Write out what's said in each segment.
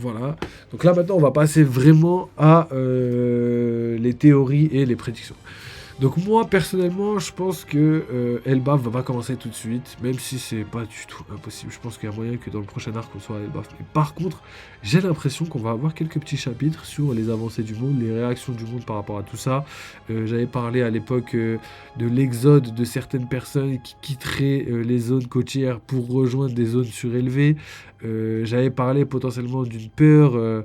Voilà. Donc là, maintenant, on va passer vraiment à les théories et les prédictions. Donc moi, personnellement, je pense que Elbaf va pas commencer tout de suite, même si c'est pas du tout impossible. Je pense qu'il y a moyen que dans le prochain arc, on soit à Elbaf. Mais par contre, j'ai l'impression qu'on va avoir quelques petits chapitres sur les avancées du monde, les réactions du monde par rapport à tout ça. J'avais parlé à l'époque de l'exode de certaines personnes qui quitteraient les zones côtières pour rejoindre des zones surélevées. J'avais parlé potentiellement d'une peur...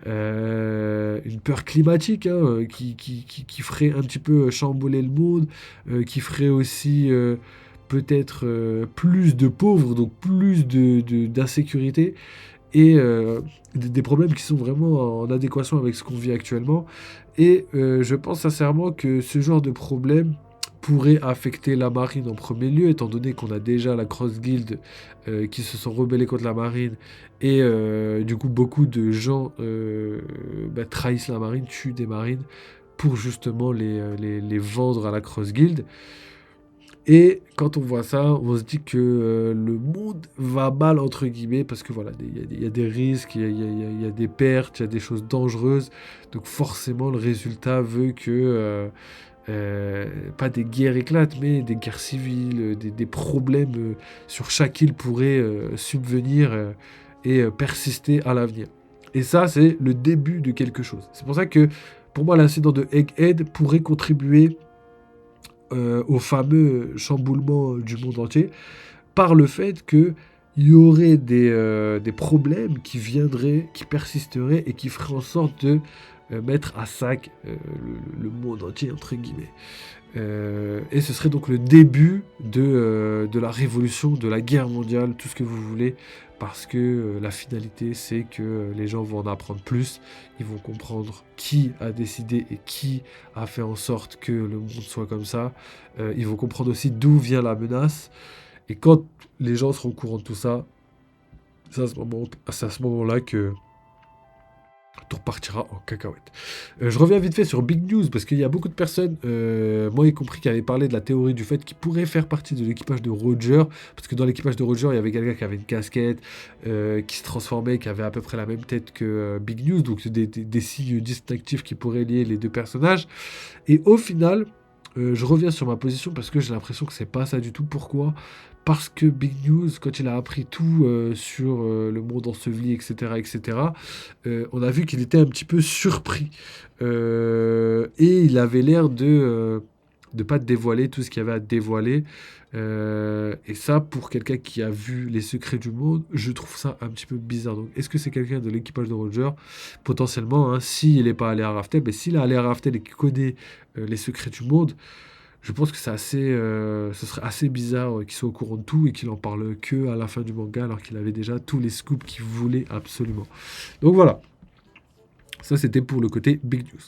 une peur climatique qui ferait un petit peu chambouler le monde, qui ferait aussi peut-être plus de pauvres, donc plus d'insécurité, et des problèmes qui sont vraiment en adéquation avec ce qu'on vit actuellement. Et je pense sincèrement que ce genre de problème pourrait affecter la marine en premier lieu, étant donné qu'on a déjà la Cross Guild qui se sont rebellés contre la marine, et du coup beaucoup de gens trahissent la marine, tuent des marines pour justement les vendre à la Cross Guild. Et quand on voit ça, on se dit que le monde va mal, entre guillemets, parce que voilà, il y a des risques, il y a des pertes, il y a des choses dangereuses. Donc forcément, le résultat veut que, pas des guerres éclatent, mais des guerres civiles, des problèmes sur chaque île pourraient subvenir et persister à l'avenir. Et ça, c'est le début de quelque chose. C'est pour ça que, pour moi, l'incident de Egghead pourrait contribuer au fameux chamboulement du monde entier, par le fait qu'il y aurait des problèmes qui viendraient, qui persisteraient et qui feraient en sorte de mettre à sac le monde entier, entre guillemets. Et ce serait donc le début de la révolution, de la guerre mondiale, tout ce que vous voulez, parce que la finalité, c'est que les gens vont en apprendre plus, ils vont comprendre qui a décidé et qui a fait en sorte que le monde soit comme ça, ils vont comprendre aussi d'où vient la menace, et quand les gens seront au courant de tout ça, c'est à ce moment-là que tout repartira en cacahuète. Je reviens vite fait sur Big News, parce qu'il y a beaucoup de personnes, moi y compris, qui avaient parlé de la théorie du fait qu'il pourrait faire partie de l'équipage de Roger, parce que dans l'équipage de Roger, il y avait quelqu'un qui avait une casquette, qui se transformait, qui avait à peu près la même tête que Big News, donc des signes distinctifs qui pourraient lier les deux personnages. Et au final, je reviens sur ma position, parce que j'ai l'impression que c'est pas ça du tout. Pourquoi ? Parce que Big News, quand il a appris tout sur le monde enseveli, etc., etc., on a vu qu'il était un petit peu surpris. Et il avait l'air de ne pas dévoiler tout ce qu'il y avait à dévoiler. Et ça, pour quelqu'un qui a vu les secrets du monde, je trouve ça un petit peu bizarre. Donc, est-ce que c'est quelqu'un de l'équipage de Roger? Potentiellement, hein, s'il n'est pas allé à Raftel, mais s'il est allé à Raftel et qu'il connaît les secrets du monde, je pense que ce serait assez bizarre qu'il soit au courant de tout et qu'il en parle que à la fin du manga, alors qu'il avait déjà tous les scoops qu'il voulait absolument. Donc voilà, ça c'était pour le côté Big News.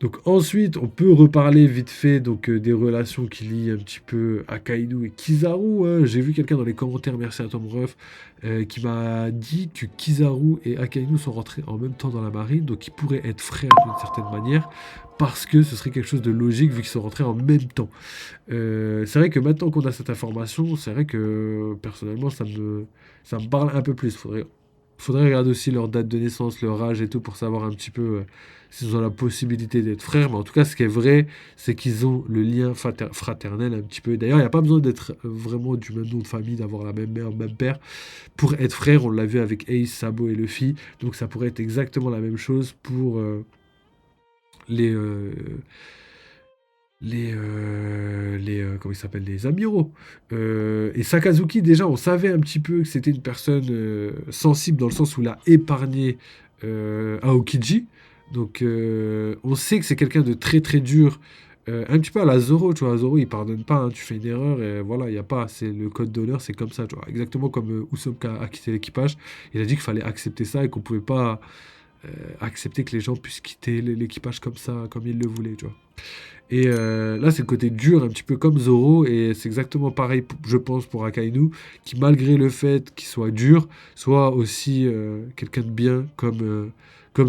Donc ensuite, on peut reparler vite fait donc des relations qui lient un petit peu Akainu et Kizaru, hein. J'ai vu quelqu'un dans les commentaires, merci à Tom Ruff, qui m'a dit que Kizaru et Akainu sont rentrés en même temps dans la marine, donc ils pourraient être frères d'une certaine manière, parce que ce serait quelque chose de logique vu qu'ils sont rentrés en même temps. C'est vrai que maintenant qu'on a cette information, c'est vrai que personnellement ça me parle un peu plus. Faudrait regarder aussi leur date de naissance, leur âge et tout pour savoir un petit peu s'ils ont la possibilité d'être frères. Mais en tout cas, ce qui est vrai, c'est qu'ils ont le lien fraternel un petit peu. D'ailleurs, il n'y a pas besoin d'être vraiment du même nom de famille, d'avoir la même mère, le même père. Pour être frère, on l'a vu avec Ace, Sabo et Luffy. Donc ça pourrait être exactement la même chose pour les... comment ils s'appellent, les amiraux. Et Sakazuki, déjà, on savait un petit peu que c'était une personne sensible dans le sens où il a épargné Aokiji. Donc, on sait que c'est quelqu'un de très très dur. Un petit peu à la Zoro, tu vois. Zoro, il pardonne pas, hein, tu fais une erreur et voilà, il n'y a pas. C'est le code d'honneur, c'est comme ça, tu vois. Exactement comme Usopp a quitté l'équipage. Il a dit qu'il fallait accepter ça et qu'on pouvait pas accepter que les gens puissent quitter l'équipage comme ça, comme ils le voulaient, tu vois. Et là, c'est le côté dur, un petit peu comme Zoro, et c'est exactement pareil, je pense, pour Akainu, qui malgré le fait qu'il soit dur, soit aussi quelqu'un de bien comme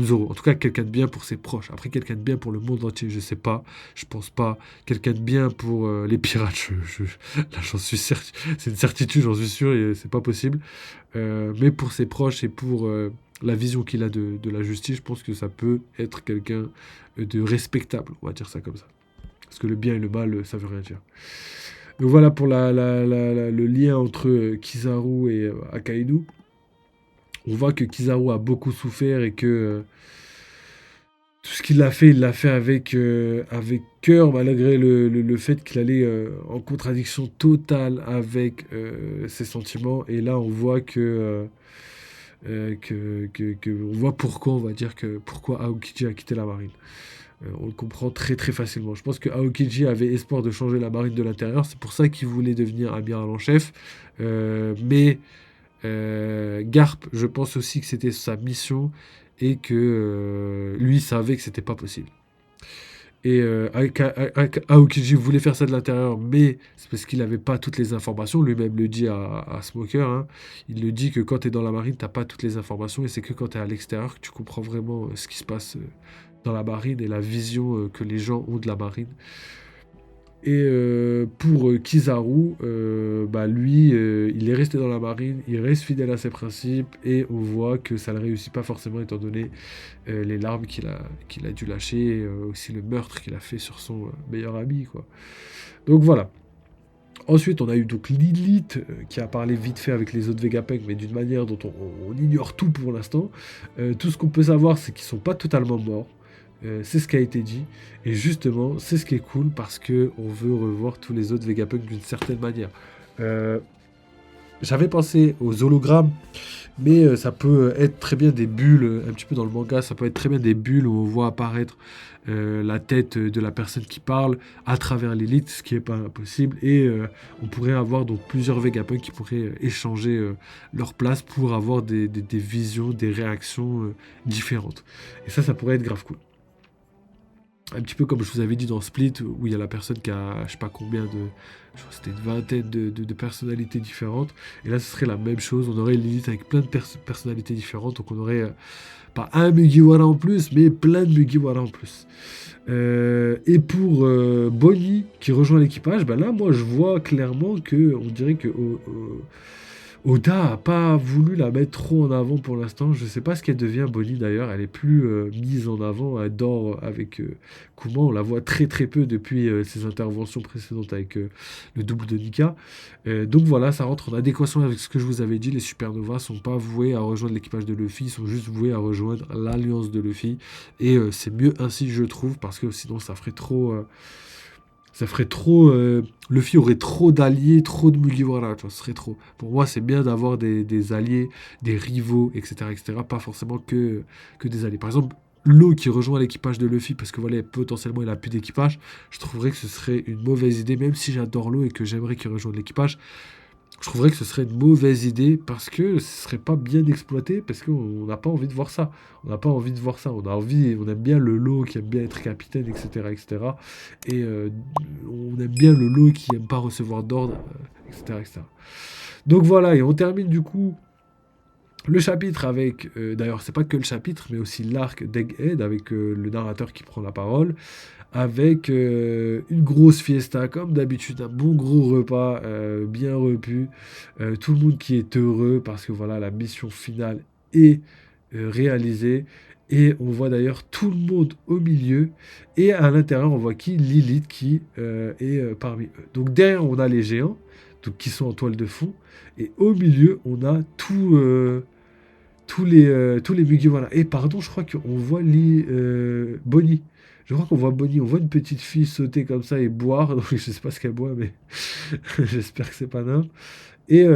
Zoro. En tout cas, quelqu'un de bien pour ses proches. Après, quelqu'un de bien pour le monde entier, je sais pas, je pense pas. Quelqu'un de bien pour les pirates, là, j'en suis certain, c'est une certitude, j'en suis sûr, et c'est pas possible. Mais pour ses proches et pour la vision qu'il a de la justice, je pense que ça peut être quelqu'un de respectable, on va dire ça comme ça. Parce que le bien et le mal, ça veut rien dire. Donc voilà pour le lien entre Kizaru et Akainu. On voit que Kizaru a beaucoup souffert et que tout ce qu'il a fait, il l'a fait avec cœur, malgré le fait qu'il allait en contradiction totale avec ses sentiments. Et là, on voit on voit pourquoi, on va dire que pourquoi Aokiji a quitté la marine. On le comprend très très facilement. Je pense que Aokiji avait espoir de changer la marine de l'intérieur. C'est pour ça qu'il voulait devenir amiral en chef. Mais Garp, je pense aussi que c'était sa mission et que lui savait que c'était pas possible. Et Aokiji voulait faire ça de l'intérieur, mais c'est parce qu'il n'avait pas toutes les informations. Lui-même le dit à Smoker. Hein. Il le dit que quand tu es dans la marine, tu n'as pas toutes les informations. Et c'est que quand tu es à l'extérieur que tu comprends vraiment ce qui se passe dans la marine et la vision que les gens ont de la marine. Et pour Kizaru, lui, il est resté dans la marine, il reste fidèle à ses principes, et on voit que ça ne réussit pas forcément étant donné les larmes qu'il a dû lâcher, et aussi le meurtre qu'il a fait sur son meilleur ami, quoi. Donc voilà. Ensuite, on a eu donc Lilith qui a parlé vite fait avec les autres Vegapunk, mais d'une manière dont on ignore tout pour l'instant. Tout ce qu'on peut savoir, c'est qu'ils sont pas totalement morts. C'est ce qui a été dit. Et justement, c'est ce qui est cool parce que on veut revoir tous les autres Vegapunk d'une certaine manière. J'avais pensé aux hologrammes, mais ça peut être très bien des bulles, un petit peu dans le manga, ça peut être très bien des bulles où on voit apparaître la tête de la personne qui parle à travers l'élite, ce qui n'est pas impossible. Et on pourrait avoir donc plusieurs Vegapunk qui pourraient échanger leur place pour avoir des visions, des réactions différentes. Et ça pourrait être grave cool. Un petit peu comme je vous avais dit dans Split, où il y a la personne qui a, je sais pas combien de... Je crois que c'était une vingtaine de personnalités différentes. Et là, ce serait la même chose. On aurait Lilith avec plein de personnalités différentes. Donc, on aurait pas un Mugiwara en plus, mais plein de Mugiwara en plus. Et pour Bonnie, qui rejoint l'équipage, là, moi, je vois clairement que on dirait que... Oda a pas voulu la mettre trop en avant pour l'instant. Je sais pas ce qu'elle devient, Bonnie d'ailleurs. Elle est plus mise en avant. Elle dort avec Kuma. On la voit très très peu depuis ses interventions précédentes avec le double de Nika. Donc voilà, ça rentre en adéquation avec ce que je vous avais dit. Les Supernovas sont pas voués à rejoindre l'équipage de Luffy. Ils sont juste voués à rejoindre l'alliance de Luffy. Et c'est mieux ainsi, je trouve, parce que sinon ça ferait trop... Luffy aurait trop d'alliés, trop de Mugiwara, tu vois, ce serait trop. Pour moi, c'est bien d'avoir des alliés, des rivaux, etc., pas forcément que des alliés. Par exemple, Law qui rejoint l'équipage de Luffy, parce que voilà, potentiellement il a plus d'équipage, je trouverais que ce serait une mauvaise idée, même si j'adore Law et que j'aimerais qu'il rejoigne l'équipage. Je trouverais que ce serait une mauvaise idée parce que ce serait pas bien exploité, parce qu'on n'a pas envie de voir ça. On n'a pas envie de voir ça. On aime bien le Law qui aime bien être capitaine, etc. Et on aime bien le Law qui aime pas recevoir d'ordre, etc. Donc voilà, et on termine du coup le chapitre avec, d'ailleurs c'est pas que le chapitre, mais aussi l'arc d'Egghead avec le narrateur qui prend la parole, avec une grosse fiesta comme d'habitude, un bon gros repas bien repu, tout le monde qui est heureux parce que voilà, la mission finale est réalisée. Et on voit d'ailleurs tout le monde au milieu. Et à l'intérieur, on voit qui? Lilith qui est parmi eux. Donc derrière, on a les géants donc, qui sont en toile de fond. Et au milieu, on a tous les Mugiwara. Et pardon, je crois qu'on voit Bonnie. Je crois qu'on voit Bonnie. On voit une petite fille sauter comme ça et boire. Donc, je sais pas ce qu'elle boit, mais j'espère que c'est pas Nain. Et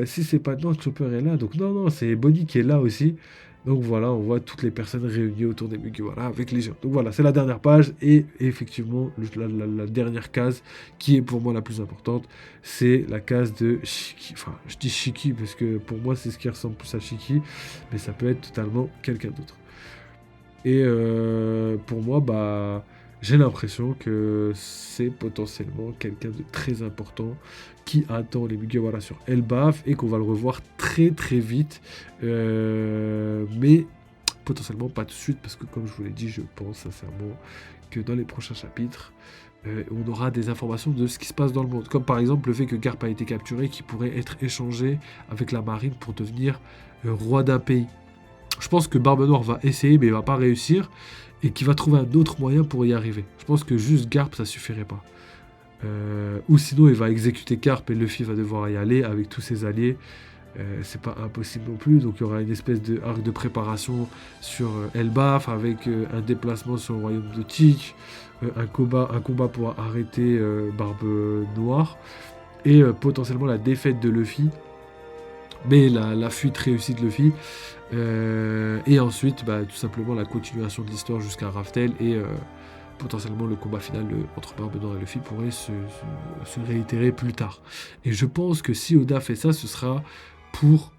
si c'est pas Nain, Chopper est là. Donc non, c'est Bonnie qui est là aussi. Donc voilà, on voit toutes les personnes réunies autour des Mugiwara avec les gens. Donc voilà, c'est la dernière page. Et effectivement, la dernière case qui est pour moi la plus importante, c'est la case de Shiki. Enfin, je dis Shiki parce que pour moi, c'est ce qui ressemble plus à Shiki. Mais ça peut être totalement quelqu'un d'autre. Et pour moi, j'ai l'impression que c'est potentiellement quelqu'un de très important qui attend les Mugiwara sur Elbaf et qu'on va le revoir très très vite. Mais potentiellement pas tout de suite parce que comme je vous l'ai dit, je pense sincèrement que dans les prochains chapitres, on aura des informations de ce qui se passe dans le monde. Comme par exemple le fait que Garp a été capturé qui pourrait être échangé avec la marine pour devenir roi d'un pays. Je pense que Barbe Noire va essayer, mais il va pas réussir, et qu'il va trouver un autre moyen pour y arriver. Je pense que juste Garp, ça suffirait pas. Ou sinon, il va exécuter Garp et Luffy va devoir y aller avec tous ses alliés. C'est pas impossible non plus, donc il y aura une espèce de arc de préparation sur Elbaf avec un déplacement sur le royaume de Tic, un combat pour arrêter Barbe Noire et potentiellement la défaite de Luffy, mais la fuite réussie de Luffy. Et ensuite, bah, tout simplement la continuation de l'histoire jusqu'à Raftel et potentiellement le combat final entre Barbe Noire et Luffy pourrait se réitérer plus tard. Et je pense que si Oda fait ça, ce sera pour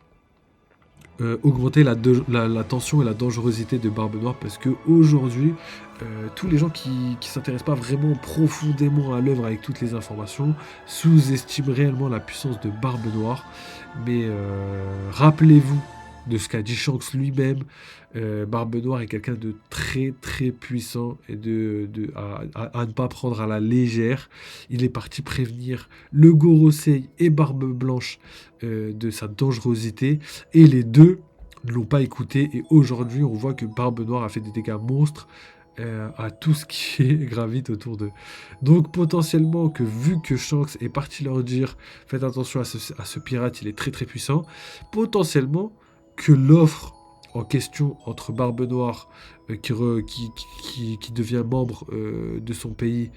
augmenter la tension et la dangerosité de Barbe Noire, parce que aujourd'hui, tous les gens qui s'intéressent pas vraiment profondément à l'œuvre avec toutes les informations sous-estiment réellement la puissance de Barbe Noire. Mais rappelez-vous de ce qu'a dit Shanks lui-même. Barbe Noire est quelqu'un de très très puissant et à ne pas prendre à la légère. Il est parti prévenir le Gorosei et Barbe Blanche de sa dangerosité, et les deux ne l'ont pas écouté, et aujourd'hui on voit que Barbe Noire a fait des dégâts monstres à tout ce qui gravite autour d'eux. Donc potentiellement que, vu que Shanks est parti leur dire faites attention à ce pirate, il est très très puissant, potentiellement que l'offre en question entre Barbe Noire qui devient membre de son pays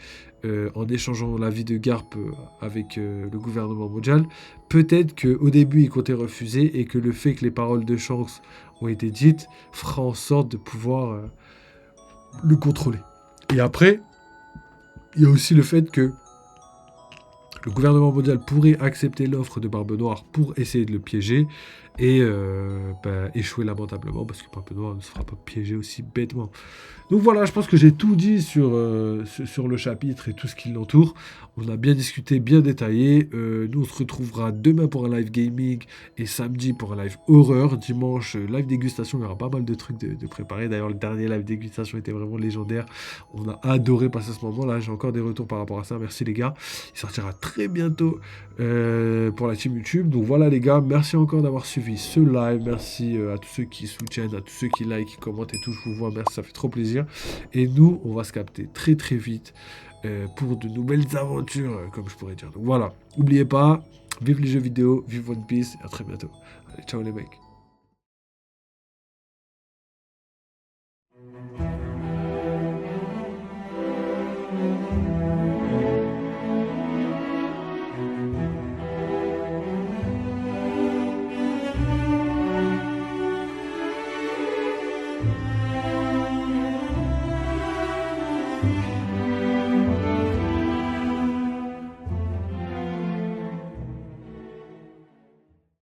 en échangeant la vie de Garp avec le gouvernement mondial, peut-être qu'au début il comptait refuser, et que le fait que les paroles de Shanks ont été dites fera en sorte de pouvoir le contrôler. Et après, il y a aussi le fait que le gouvernement mondial pourrait accepter l'offre de Barbe Noire pour essayer de le piéger et échouer lamentablement, parce que Barbe Noire ne se fera pas piéger aussi bêtement. Donc voilà, je pense que j'ai tout dit sur le chapitre et tout ce qui l'entoure. On a bien discuté, bien détaillé. Nous, on se retrouvera demain pour un live gaming et samedi pour un live horreur. Dimanche, live dégustation. Il y aura pas mal de trucs de préparer. D'ailleurs, le dernier live dégustation était vraiment légendaire. On a adoré passer ce moment-là. J'ai encore des retours par rapport à ça. Merci les gars. Il sortira très bientôt pour la team YouTube. Donc voilà les gars, merci encore d'avoir suivi ce live. Merci à tous ceux qui soutiennent, à tous ceux qui like, qui commentent et tout. Je vous vois, merci, ça fait trop plaisir. Et nous, on va se capter très très vite pour de nouvelles aventures, comme je pourrais dire. Donc voilà, n'oubliez pas, vive les jeux vidéo, vive One Piece, et à très bientôt. Allez, ciao les mecs.